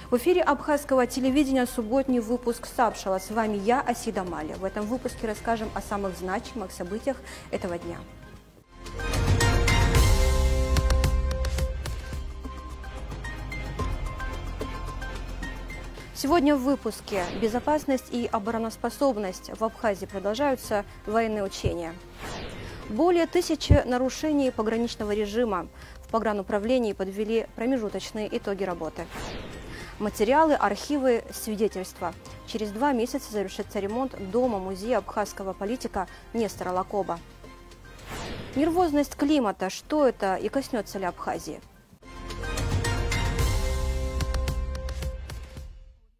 В эфире абхазского телевидения субботний выпуск «Сапшала». С вами я, Асида Маля. В этом выпуске расскажем о самых значимых событиях этого дня. Сегодня в выпуске «Безопасность и обороноспособность». В Абхазии продолжаются военные учения. Более 1000 нарушений пограничного режима. В погрануправлении подвели промежуточные итоги работы. Материалы, архивы, свидетельства. Через 2 месяца завершится ремонт дома-музея абхазского политика Нестора Лакоба. Нервозность климата. Что это и коснется ли Абхазии?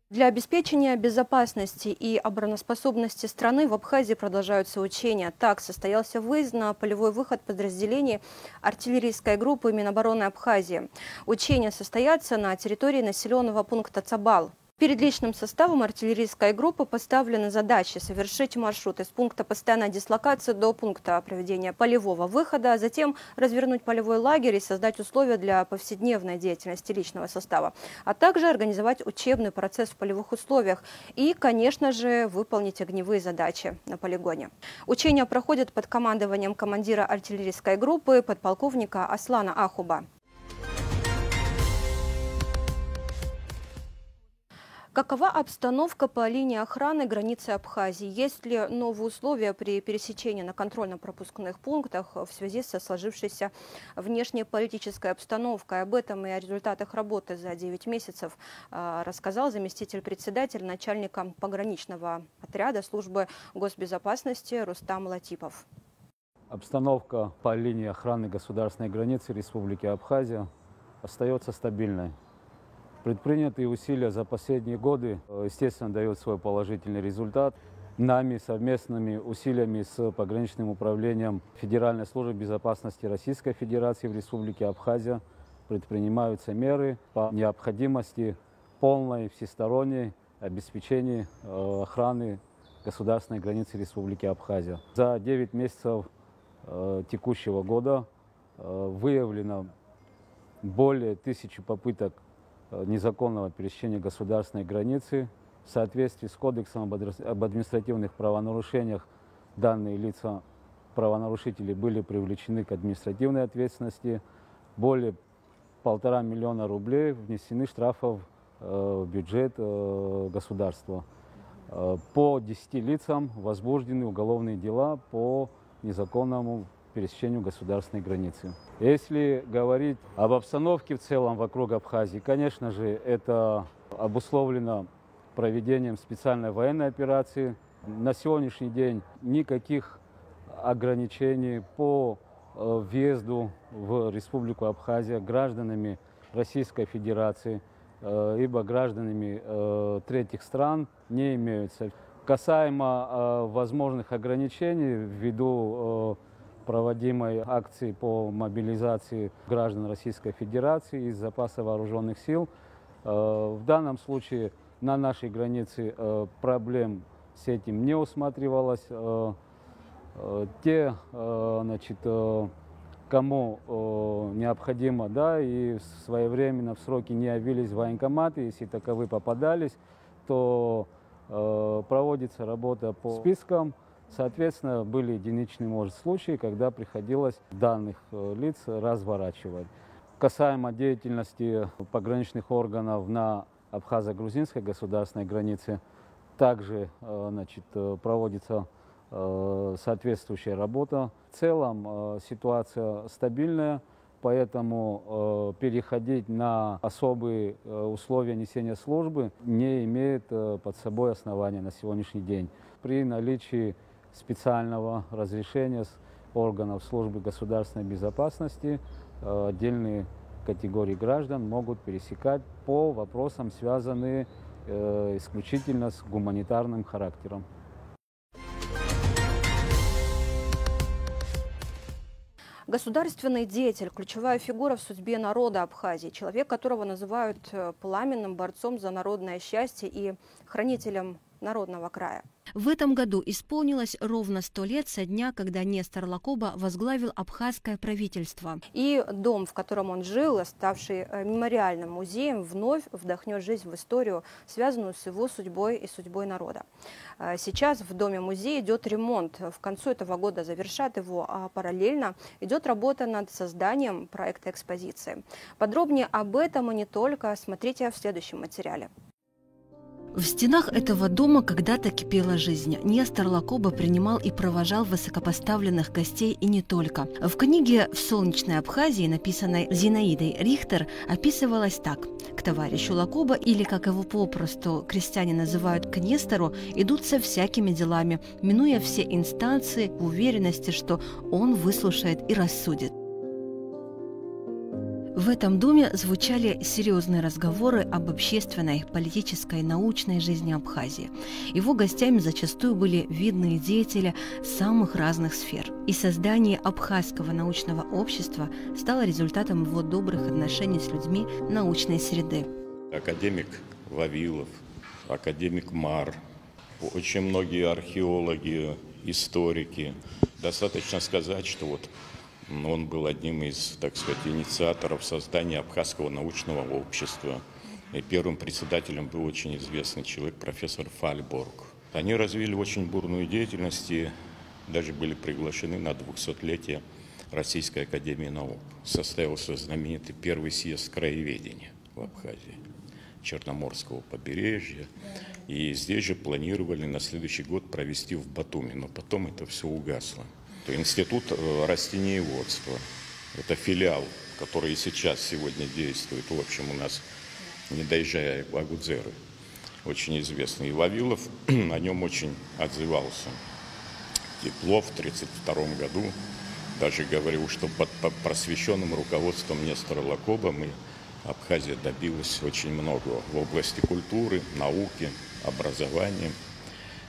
Для обеспечения безопасности и обороноспособности страны в Абхазии продолжаются учения. Так состоялся выезд на полевой выход подразделений артиллерийской группы Минобороны Абхазии. Учения состоятся на территории населенного пункта Цабал. Перед личным составом артиллерийской группы поставлены задачи совершить маршрут из пункта постоянной дислокации до пункта проведения полевого выхода, а затем развернуть полевой лагерь и создать условия для повседневной деятельности личного состава, а также организовать учебный процесс в полевых условиях и, конечно же, выполнить огневые задачи на полигоне. Учения проходят под командованием командира артиллерийской группы подполковника Аслана Ахуба. Какова обстановка по линии охраны границы Абхазии? Есть ли новые условия при пересечении на контрольно-пропускных пунктах в связи со сложившейся внешнеполитической обстановкой? Об этом и о результатах работы за 9 месяцев рассказал заместитель председателя, начальника пограничного отряда службы госбезопасности Рустам Латипов. Обстановка по линии охраны государственной границы Республики Абхазия остается стабильной. Предпринятые усилия за последние годы, естественно, дают свой положительный результат. Нами совместными усилиями с пограничным управлением Федеральной службы безопасности Российской Федерации в Республике Абхазия предпринимаются меры по необходимости полной всесторонней обеспечения охраны государственной границы Республики Абхазия. За 9 месяцев текущего года выявлено более 1000 попыток незаконного пересечения государственной границы. В соответствии с Кодексом об административных правонарушениях данные лица правонарушители были привлечены к административной ответственности. Более 1,5 миллиона рублей внесены штрафов в бюджет государства. По 10 лицам возбуждены уголовные дела по незаконному пересечению государственной границы. Если говорить об обстановке в целом вокруг Абхазии, конечно же, это обусловлено проведением специальной военной операции. На сегодняшний день никаких ограничений по въезду в Республику Абхазия гражданами Российской Федерации, ибо гражданами третьих стран не имеются. Касаемо возможных ограничений ввиду проводимой акции по мобилизации граждан Российской Федерации из запаса вооруженных сил. В данном случае на нашей границе проблем с этим не усматривалось. Те, кому необходимо, да, и своевременно в сроки не явились в военкоматы, если таковые попадались, то проводится работа по спискам. Соответственно, были единичные, может, случаи, когда приходилось данных лиц разворачивать. Касаемо деятельности пограничных органов на абхазо-грузинской государственной границе, также проводится соответствующая работа. В целом ситуация стабильная, поэтому переходить на особые условия несения службы не имеет под собой основания на сегодняшний день. При наличии специального разрешения с органов службы государственной безопасности отдельные категории граждан могут пересекать по вопросам, связанным исключительно с гуманитарным характером. Государственный деятель – ключевая фигура в судьбе народа Абхазии, человек, которого называют пламенным борцом за народное счастье и хранителем народного края. В этом году исполнилось ровно 100 лет со дня, когда Нестор Лакоба возглавил абхазское правительство. И дом, в котором он жил, ставший мемориальным музеем, вновь вдохнет жизнь в историю, связанную с его судьбой и судьбой народа. Сейчас в доме-музее идет ремонт. В концу этого года завершат его, а параллельно идет работа над созданием проекта экспозиции. Подробнее об этом и не только смотрите в следующем материале. В стенах этого дома когда-то кипела жизнь. Нестор Лакоба принимал и провожал высокопоставленных гостей и не только. В книге «В солнечной Абхазии», написанной Зинаидой Рихтер, описывалось так. К товарищу Лакоба, или, как его попросту крестьяне называют, к Нестору, идут со всякими делами, минуя все инстанции в уверенности, что он выслушает и рассудит. В этом доме звучали серьезные разговоры об общественной, политической, научной жизни Абхазии. Его гостями зачастую были видные деятели самых разных сфер. И создание Абхазского научного общества стало результатом его добрых отношений с людьми научной среды. Академик Вавилов, академик Мар, очень многие археологи, историки. Достаточно сказать, что он был одним из, так сказать, инициаторов создания Абхазского научного общества. И первым председателем был очень известный человек, профессор Фальборг. Они развили очень бурную деятельность и даже были приглашены на 200-летие Российской академии наук. Состоялся знаменитый первый съезд краеведения в Абхазии, Черноморского побережья. И здесь же планировали на следующий год провести в Батуми, но потом это все угасло. Институт растениеводства. Это филиал, который и сейчас сегодня действует. В общем, у нас, не доезжая в Агудзеры, очень известный. И Вавилов о нем очень отзывался. Тепло в 1932 году даже говорил, что под просвещенным руководством Нестора Лакоба Абхазия добилась очень многого в области культуры, науки, образования.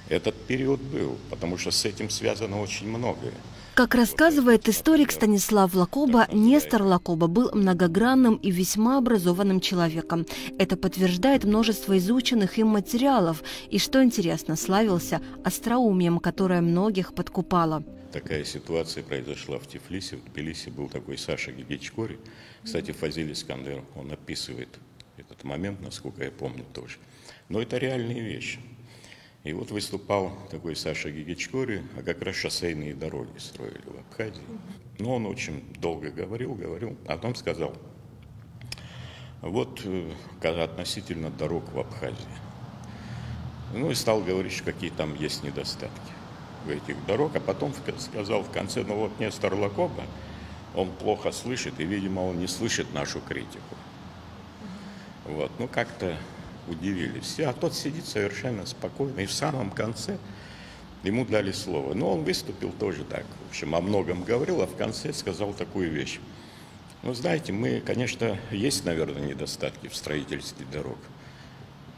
Этот период был, потому что с этим связано очень многое. Как рассказывает историк Станислав Лакоба, Нестор Лакоба был многогранным и весьма образованным человеком. Это подтверждает множество изученных им материалов и, что интересно, славился остроумием, которое многих подкупало. Такая ситуация произошла в Тбилиси. В Тбилиси был такой Саша Гигичкори. Кстати, Фазиль Искандер, он описывает этот момент, насколько я помню тоже. Но это реальные вещи. И вот выступал такой Саша Гигичкори, а как раз шоссейные дороги строили в Абхазии. Но он очень долго говорил, а потом сказал, относительно дорог в Абхазии. И стал говорить, что какие там есть недостатки в этих дорог, а потом сказал в конце, Нестор Лакоба, он плохо слышит, и, видимо, он не слышит нашу критику. Как-то удивились все, а тот сидит совершенно спокойно, и в самом конце ему дали слово. Но он выступил тоже так, в общем, о многом говорил, а в конце сказал такую вещь. Знаете, конечно, есть, наверное, недостатки в строительстве дорог,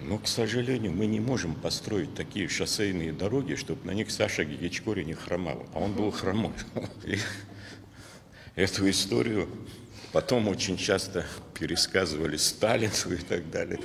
но, к сожалению, мы не можем построить такие шоссейные дороги, чтобы на них Саша Гигичкори не хромал, а он был хромой. И эту историю потом очень часто пересказывали Сталину и так далее.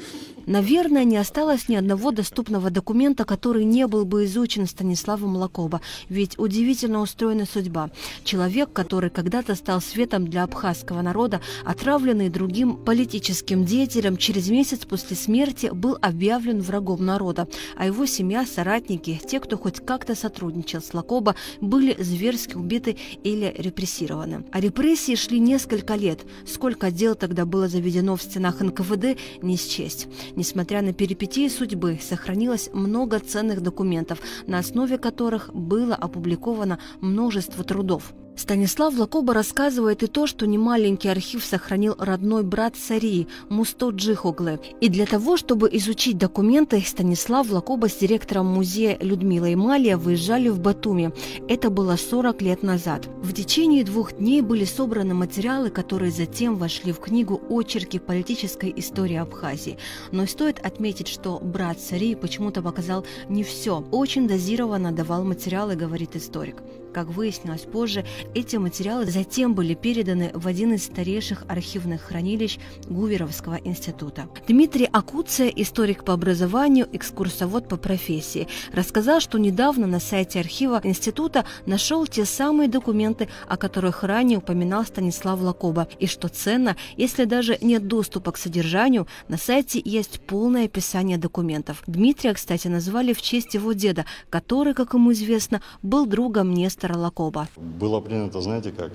Наверное, не осталось ни одного доступного документа, который не был бы изучен Станиславом Лакоба. Ведь удивительно устроена судьба. Человек, который когда-то стал светом для абхазского народа, отравленный другим политическим деятелем, через месяц после смерти был объявлен врагом народа. А его семья, соратники, те, кто хоть как-то сотрудничал с Лакоба, были зверски убиты или репрессированы. А репрессии шли несколько лет. Сколько дел тогда было заведено в стенах НКВД, не счесть. Несмотря на перипетии судьбы, сохранилось много ценных документов, на основе которых было опубликовано множество трудов. Станислав Лакоба рассказывает и то, что немаленький архив сохранил родной брат Сарии, Мусто Джихоглы. И для того, чтобы изучить документы, Станислав Лакоба с директором музея Людмилой Малия выезжали в Батуми. Это было 40 лет назад. В течение 2 дней были собраны материалы, которые затем вошли в книгу «Очерки политической истории Абхазии». Но стоит отметить, что брат Сарии почему-то показал не все. Очень дозированно давал материалы, говорит историк. Как выяснилось позже, эти материалы затем были переданы в один из старейших архивных хранилищ Гуверовского института. Дмитрий Акуция, историк по образованию, экскурсовод по профессии, рассказал, что недавно на сайте архива института нашел те самые документы, о которых ранее упоминал Станислав Лакоба, и что ценно, если даже нет доступа к содержанию, на сайте есть полное описание документов. Дмитрия, кстати, назвали в честь его деда, который, как ему известно, был другом Нестора Лакоба. Было принято, знаете как,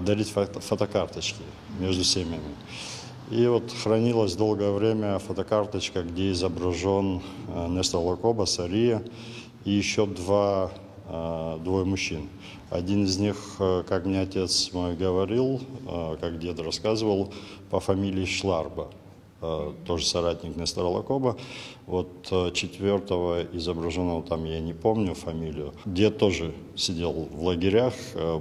дарить фотокарточки между семьями. И вот хранилась долгое время фотокарточка, где изображен Нестор Лакоба, Сария и еще двое мужчин. Один из них, как мне отец мой говорил, как дед рассказывал, по фамилии Шларба, тоже соратник Нестора Лакоба. Вот четвертого изображенного там я не помню фамилию. Дед тоже сидел в лагерях,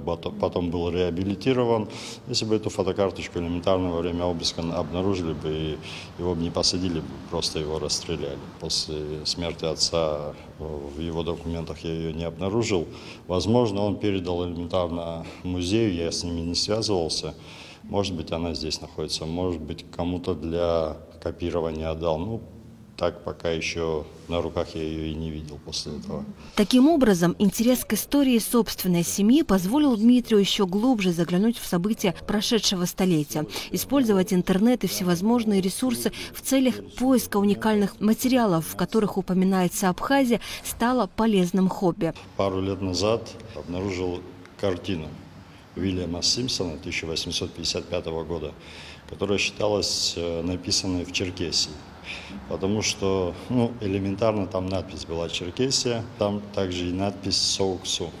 потом был реабилитирован. Если бы эту фотокарточку элементарно во время обыска обнаружили бы, его бы не посадили, просто его расстреляли. После смерти отца в его документах я ее не обнаружил. Возможно, он передал элементарно музею, я с ними не связывался. Может быть, она здесь находится, может быть, кому-то для копирования отдал. Ну, так пока еще на руках я ее и не видел после этого. Таким образом, интерес к истории собственной семьи позволил Дмитрию еще глубже заглянуть в события прошедшего столетия, использовать интернет и всевозможные ресурсы в целях поиска уникальных материалов, в которых упоминается Абхазия, стало полезным хобби. Пару лет назад обнаружил картину Уильяма Симпсона 1855 года, которая считалась написанной в Черкесии. Потому что, элементарно там надпись была «Черкесия», там также и надпись «Соуксу»,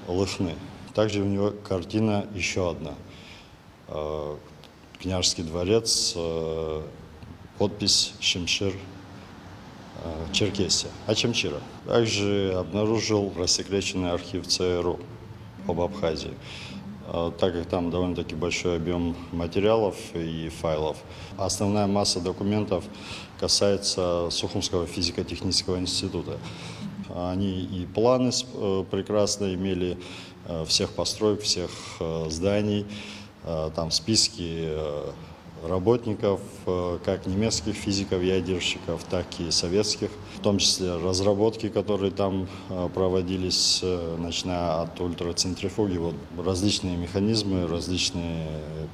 Лыхны. Также у него картина еще одна. Княжеский дворец, подпись «Шимшир», Черкесия, Ачамчира. Также обнаружил рассекреченный архив ЦРУ об Абхазии. Так как там довольно-таки большой объем материалов и файлов. Основная масса документов касается Сухумского физико-технического института. Они и планы прекрасно имели всех построек, всех зданий, там списки работников, как немецких физиков, ядерщиков, так и советских, в том числе разработки, которые там проводились, начиная от ультроцентрифуги, вот различные механизмы, различные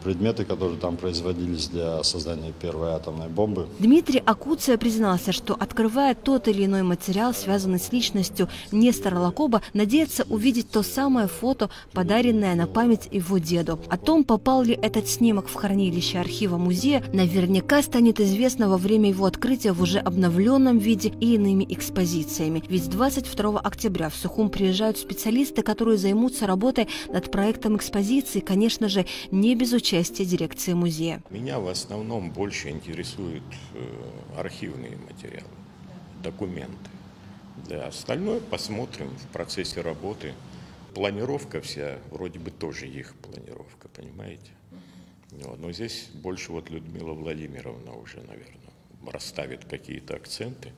предметы, которые там производились для создания первой атомной бомбы. Дмитрий Акуция признался, что, открывая тот или иной материал, связанный с личностью Нестора Лакоба, надеется увидеть то самое фото, подаренное на память его деду. О том, попал ли этот снимок в хранилище архива музея, наверняка станет известно во время его открытия в уже обновленном виде и иными экспозициями. Ведь 22 октября в Сухум приезжают специалисты, которые займутся работой над проектом экспозиции, конечно же, не без участия дирекции музея. Меня в основном больше интересуют архивные материалы, документы. Да, остальное посмотрим в процессе работы. Планировка вся, вроде бы тоже их планировка, понимаете? Но здесь больше вот Людмила Владимировна уже, наверное, расставит какие-то акценты.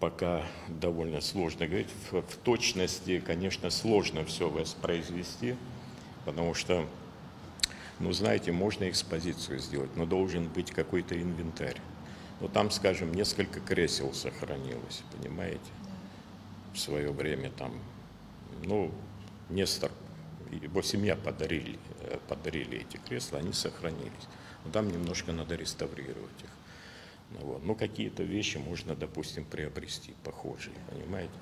Пока довольно сложно говорить. В точности, конечно, сложно все воспроизвести, потому что, знаете, можно экспозицию сделать, но должен быть какой-то инвентарь. Там, скажем, несколько кресел сохранилось, понимаете? В свое время там, Нестор, его семья подарили эти кресла, они сохранились. Но там немножко надо реставрировать их. Какие-то вещи можно, допустим, приобрести похожие, понимаете?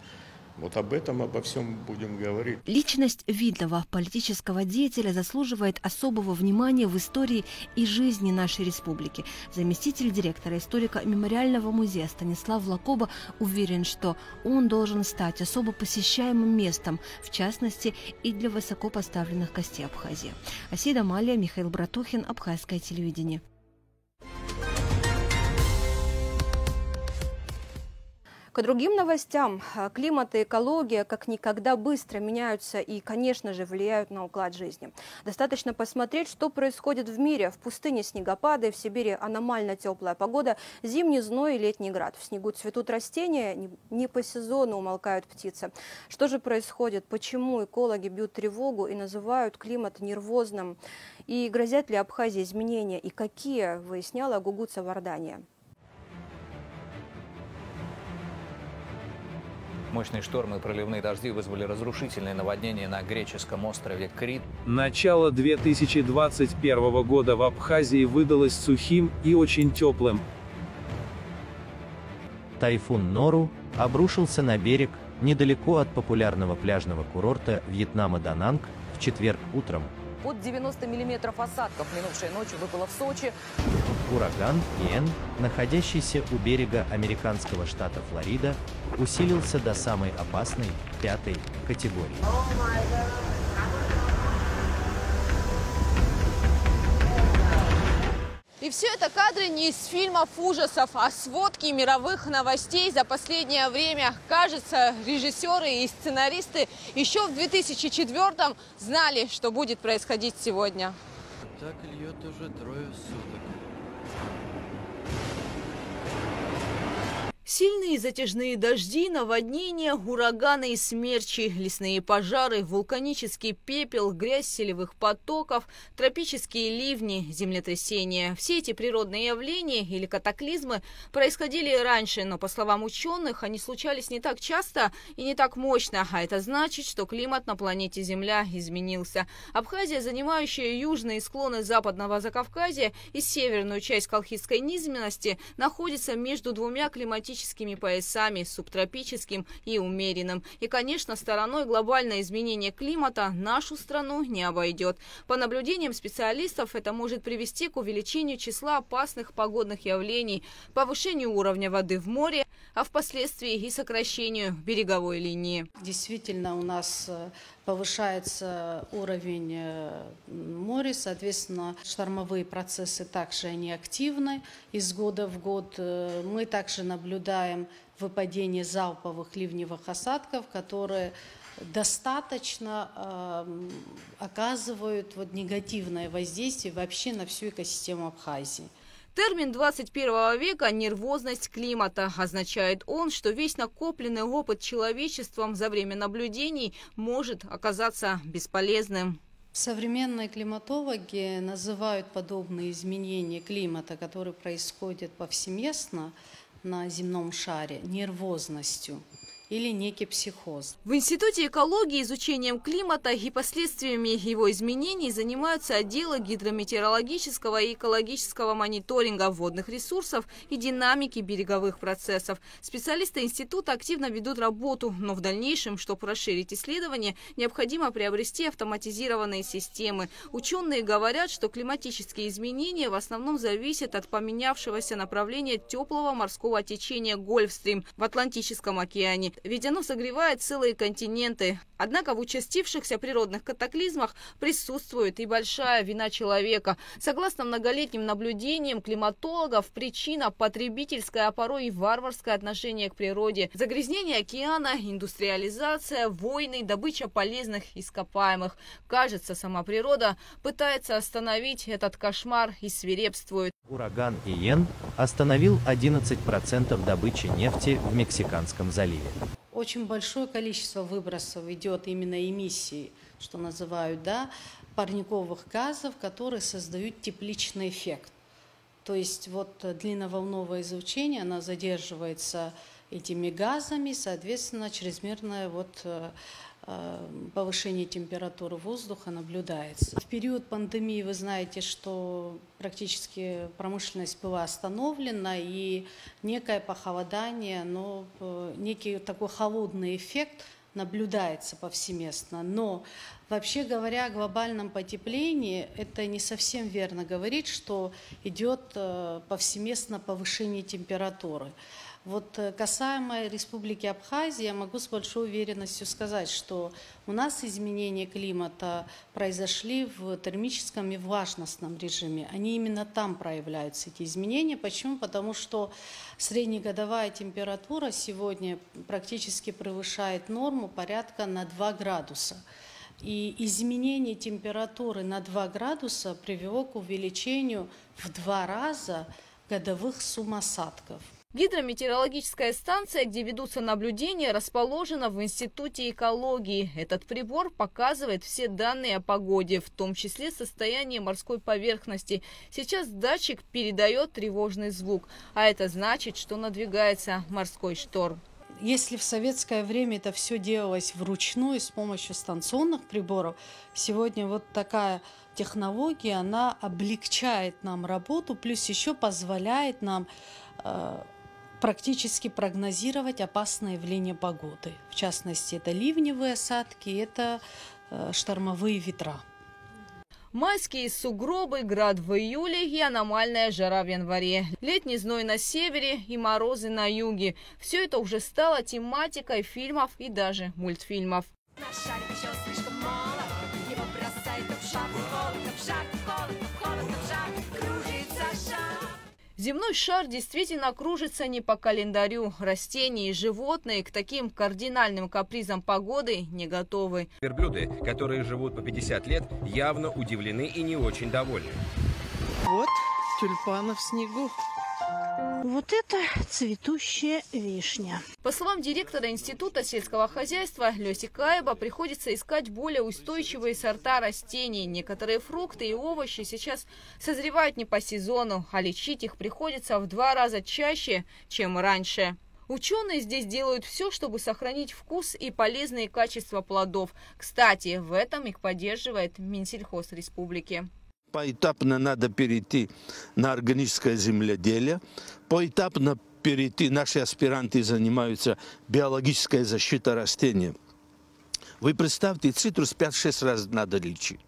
Вот обо всем будем говорить. Личность видного политического деятеля заслуживает особого внимания в истории и жизни нашей республики. Заместитель директора историко-мемориального музея Станислав Лакоба уверен, что он должен стать особо посещаемым местом, в частности, и для высокопоставленных гостей Абхазии. Асида Малия, Михаил Братухин, Абхазское телевидение. К другим новостям. Климат и экология как никогда быстро меняются и, конечно же, влияют на уклад жизни. Достаточно посмотреть, что происходит в мире. В пустыне снегопады, в Сибири аномально теплая погода, зимний зной и летний град. В снегу цветут растения, не по сезону умолкают птицы. Что же происходит? Почему экологи бьют тревогу и называют климат нервозным? И грозят ли Абхазии изменения? И какие, выясняла Гугуца Вардания. Мощные штормы и проливные дожди вызвали разрушительные наводнения на греческом острове Крит. Начало 2021 года в Абхазии выдалось сухим и очень теплым. Тайфун Нору обрушился на берег недалеко от популярного пляжного курорта Вьетнама Дананг в четверг утром. Под 90 миллиметров осадков минувшей ночью выпало в Сочи. Ураган Иэн, находящийся у берега американского штата Флорида, усилился до самой опасной, 5-й категории. И все это кадры не из фильмов ужасов, а сводки мировых новостей за последнее время. Кажется, режиссеры и сценаристы еще в 2004-м знали, что будет происходить сегодня. Так льет уже 3 суток. Сильные затяжные дожди, наводнения, ураганы и смерчи, лесные пожары, вулканический пепел, грязь селевых потоков, тропические ливни, землетрясения. Все эти природные явления или катаклизмы происходили раньше, но, по словам ученых, они случались не так часто и не так мощно, а это значит, что климат на планете Земля изменился. Абхазия, занимающая южные склоны Западного Закавказья и северную часть колхидской низменности, находится между двумя климатическими поясами, субтропическим и умеренным. И, конечно, стороной глобальное изменение климата нашу страну не обойдет. По наблюдениям специалистов, это может привести к увеличению числа опасных погодных явлений, повышению уровня воды в море, а впоследствии и сокращению береговой линии. Действительно, у нас повышается уровень моря, соответственно, штормовые процессы также они активны из года в год. Мы также наблюдаем выпадение залповых ливневых осадков, которые достаточно оказывают негативное воздействие вообще на всю экосистему Абхазии. Термин 21 века «нервозность климата» означает он, что весь накопленный опыт человечеством за время наблюдений может оказаться бесполезным. Современные климатологи называют подобные изменения климата, которые происходят повсеместно на земном шаре, нервозностью или некий психоз. В Институте экологии изучением климата и последствиями его изменений занимаются отделы гидрометеорологического и экологического мониторинга водных ресурсов и динамики береговых процессов. Специалисты института активно ведут работу, но в дальнейшем, чтобы расширить исследования, необходимо приобрести автоматизированные системы. Ученые говорят, что климатические изменения в основном зависят от поменявшегося направления теплого морского течения Гольфстрим в Атлантическом океане. Ведь оно согревает целые континенты. Однако в участившихся природных катаклизмах присутствует и большая вина человека. Согласно многолетним наблюдениям климатологов, причина – потребительское, а порой и варварское отношение к природе. Загрязнение океана, индустриализация, войны, добыча полезных ископаемых. Кажется, сама природа пытается остановить этот кошмар и свирепствует. Ураган Иэн остановил 11% добычи нефти в Мексиканском заливе. Очень большое количество выбросов идет именно эмиссии, что называют, парниковых газов, которые создают тепличный эффект. То есть длинноволновое излучение, оно задерживается этими газами, соответственно, чрезмерное повышение температуры воздуха наблюдается. В период пандемии вы знаете, что практически промышленность была остановлена и некое похолодание, но некий такой холодный эффект наблюдается повсеместно. Но вообще говоря о глобальном потеплении, это не совсем верно говорить, что идет повсеместно повышение температуры. Вот касаемо Республики Абхазия, я могу с большой уверенностью сказать, что у нас изменения климата произошли в термическом и влажностном режиме. Они именно там проявляются, эти изменения. Почему? Потому что среднегодовая температура сегодня практически превышает норму порядка на 2 градуса. И изменение температуры на 2 градуса привело к увеличению в 2 раза годовых сумм осадков. Гидрометеорологическая станция, где ведутся наблюдения, расположена в Институте экологии. Этот прибор показывает все данные о погоде, в том числе состояние морской поверхности. Сейчас датчик передает тревожный звук, а это значит, что надвигается морской шторм. Если в советское время это все делалось вручную с помощью станционных приборов, сегодня вот такая технология, она облегчает нам работу, плюс еще позволяет нам практически прогнозировать опасные явления погоды. В частности, это ливневые осадки, это штормовые ветра. Майские сугробы, град в июле и аномальная жара в январе. Летний зной на севере и морозы на юге. Все это уже стало тематикой фильмов и даже мультфильмов. Земной шар действительно кружится не по календарю. Растения и животные к таким кардинальным капризам погоды не готовы. Верблюды, которые живут по 50 лет, явно удивлены и не очень довольны. Вот тюльпаны в снегу. Вот это цветущая вишня. По словам директора Института сельского хозяйства Лёси Каеба, приходится искать более устойчивые сорта растений. Некоторые фрукты и овощи сейчас созревают не по сезону, а лечить их приходится в 2 раза чаще, чем раньше. Ученые здесь делают все, чтобы сохранить вкус и полезные качества плодов. Кстати, в этом их поддерживает Минсельхоз Республики. Поэтапно надо перейти на органическое земледелие. Поэтапно перейти, наши аспиранты занимаются биологической защитой растений. Вы представьте, цитрус 5-6 раз надо лечить.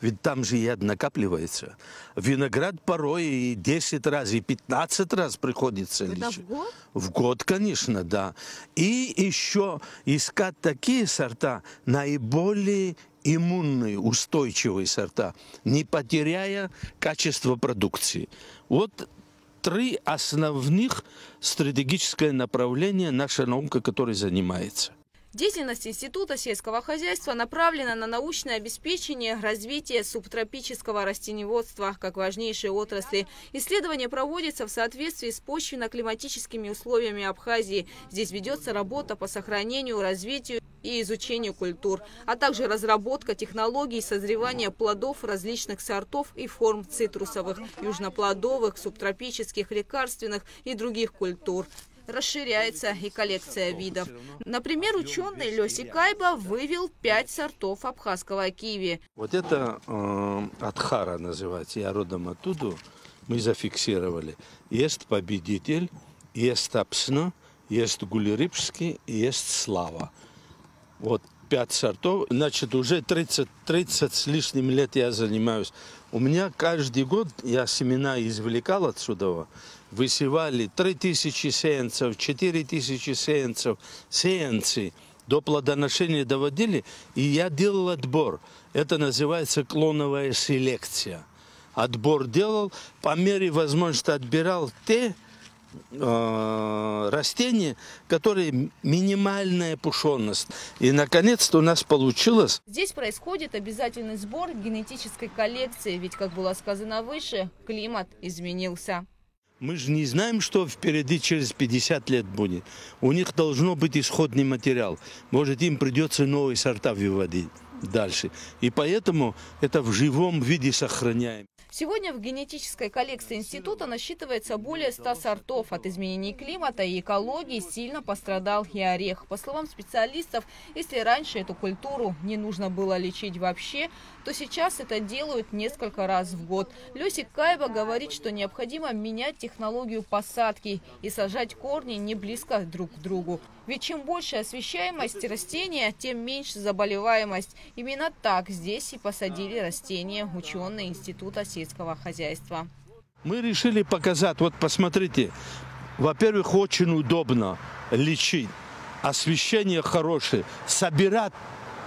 Ведь там же яд накапливается. Виноград порой и 10 раз, и 15 раз приходится лечить. В год? В год, конечно, да. И еще искать такие сорта, наиболее иммунные, устойчивые сорта, не потеряя качество продукции. Вот 3 основных стратегических направления наша наука, которой занимается. Деятельность Института сельского хозяйства направлена на научное обеспечение развития субтропического растениеводства как важнейшей отрасли. Исследование проводится в соответствии с почвенно-климатическими условиями Абхазии. Здесь ведется работа по сохранению, развитию и изучению культур, а также разработка технологий созревания плодов различных сортов и форм цитрусовых, южноплодовых, субтропических, лекарственных и других культур. Расширяется и коллекция видов. Например, ученый Лёси Кайба вывел 5 сортов абхазского киви. Вот это Адхара называется, я родом оттуда, мы зафиксировали. Есть победитель, есть Апсна, есть Гулерипский, есть Слава. Вот 5 сортов, значит, уже 30 с лишним лет я занимаюсь. У меня каждый год я семена извлекал отсюда, высевали 3000 сеянцев, 4000 сеянцев, сеянцы до плодоношения доводили, и я делал отбор. Это называется клоновая селекция. Отбор делал, по мере возможности отбирал те растения, которые минимальная пушеность. И, наконец-то, у нас получилось. Здесь происходит обязательный сбор генетической коллекции, ведь, как было сказано выше, климат изменился. Мы же не знаем, что впереди через 50 лет будет. У них должно быть исходный материал. Может, им придется новые сорта выводить дальше. И поэтому это в живом виде сохраняем. Сегодня в генетической коллекции института насчитывается более 100 сортов. От изменений климата и экологии сильно пострадал и орех. По словам специалистов, если раньше эту культуру не нужно было лечить вообще, то сейчас это делают несколько раз в год. Лёси Кайба говорит, что необходимо менять технологию посадки и сажать корни не близко друг к другу. Ведь чем больше освещаемость растения, тем меньше заболеваемость. Именно так здесь и посадили растения ученые Института сельского хозяйства. Мы решили показать, вот посмотрите, Во-первых, очень удобно лечить. Освещение хорошее, собирать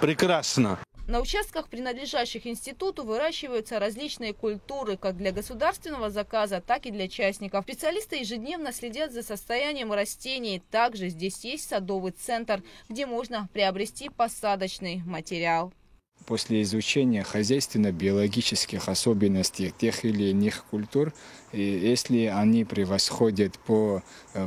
прекрасно. На участках, принадлежащих институту, выращиваются различные культуры, как для государственного заказа, так и для частников. Специалисты ежедневно следят за состоянием растений. Также здесь есть садовый центр, где можно приобрести посадочный материал. После изучения хозяйственно-биологических особенностей тех или иных культур, если они превосходят по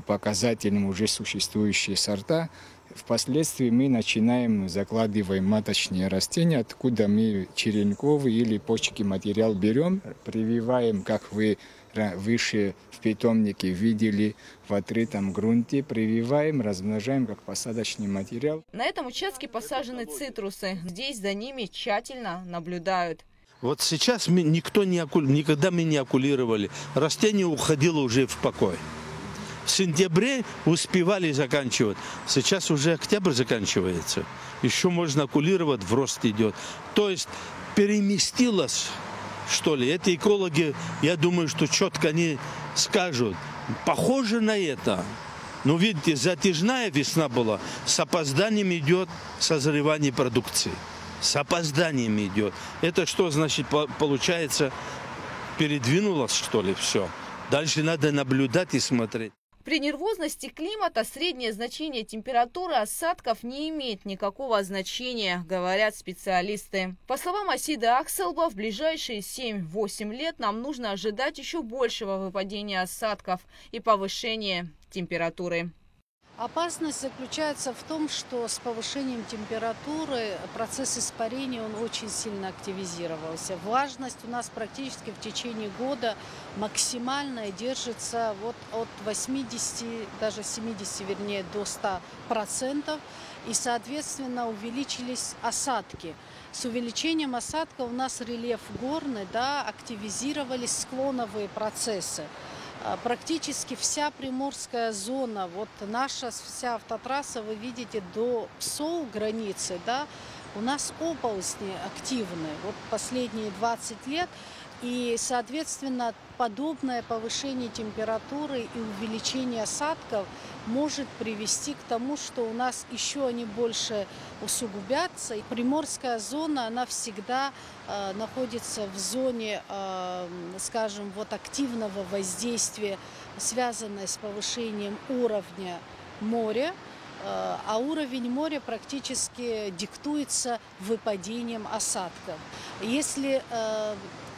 показателям уже существующие сорта, впоследствии мы начинаем закладывать маточные растения, откуда мы черенковый или почки материал берем, прививаем, как вы выше в питомнике видели, в открытом грунте, прививаем, размножаем как посадочный материал. На этом участке посажены цитрусы. Здесь за ними тщательно наблюдают. Вот сейчас никогда мы не окулировали. Растение уходило уже в покой. В сентябре успевали заканчивать. Сейчас уже октябрь заканчивается. Еще можно окулировать, в рост идет. То есть переместилось, что ли. Эти экологи, я думаю, что четко они скажут. Похоже на это. Но видите, затяжная весна была. С опозданием идет созревание продукции. С опозданием идет. Это что значит, получается, передвинулось, что ли, все. Дальше надо наблюдать и смотреть. При нервозности климата среднее значение температуры осадков не имеет никакого значения, говорят специалисты. По словам Асида Акселба, в ближайшие 7-8 лет нам нужно ожидать еще большего выпадения осадков и повышения температуры. Опасность заключается в том, что с повышением температуры процесс испарения он очень сильно активизировался. Влажность у нас практически в течение года максимальная держится вот от 80, даже 70, вернее, до 100%. И, соответственно, увеличились осадки. С увеличением осадка у нас рельеф горный, да, активизировались склоновые процессы. Практически вся приморская зона, вот наша вся автотрасса, вы видите, до Псоу границы, да, у нас оползни активны, вот последние 20 лет. И, соответственно, подобное повышение температуры и увеличение осадков может привести к тому, что у нас еще они больше усугубятся. И приморская зона, она всегда находится в зоне, скажем, вот активного воздействия, связанное с повышением уровня моря. А уровень моря практически диктуется выпадением осадков. Если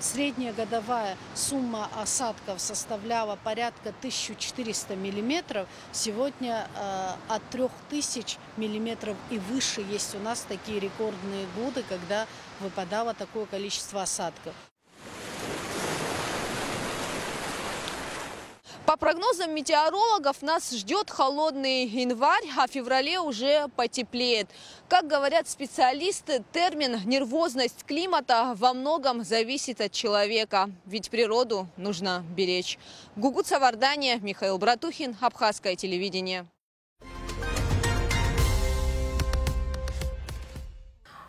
средняя годовая сумма осадков составляла порядка 1400 миллиметров, сегодня от 3000 миллиметров и выше есть у нас такие рекордные годы, когда выпадало такое количество осадков. По прогнозам метеорологов, нас ждет холодный январь, а в феврале уже потеплеет. Как говорят специалисты, термин «нервозность климата» во многом зависит от человека, ведь природу нужно беречь. Гугут Савардания, Михаил Братухин, Абхазское телевидение.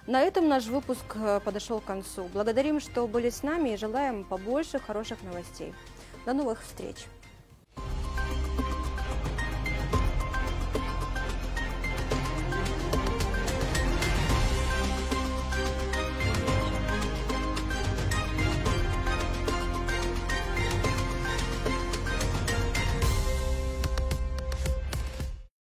На этом наш выпуск подошел к концу. Благодарим, что были с нами, и желаем побольше хороших новостей. До новых встреч!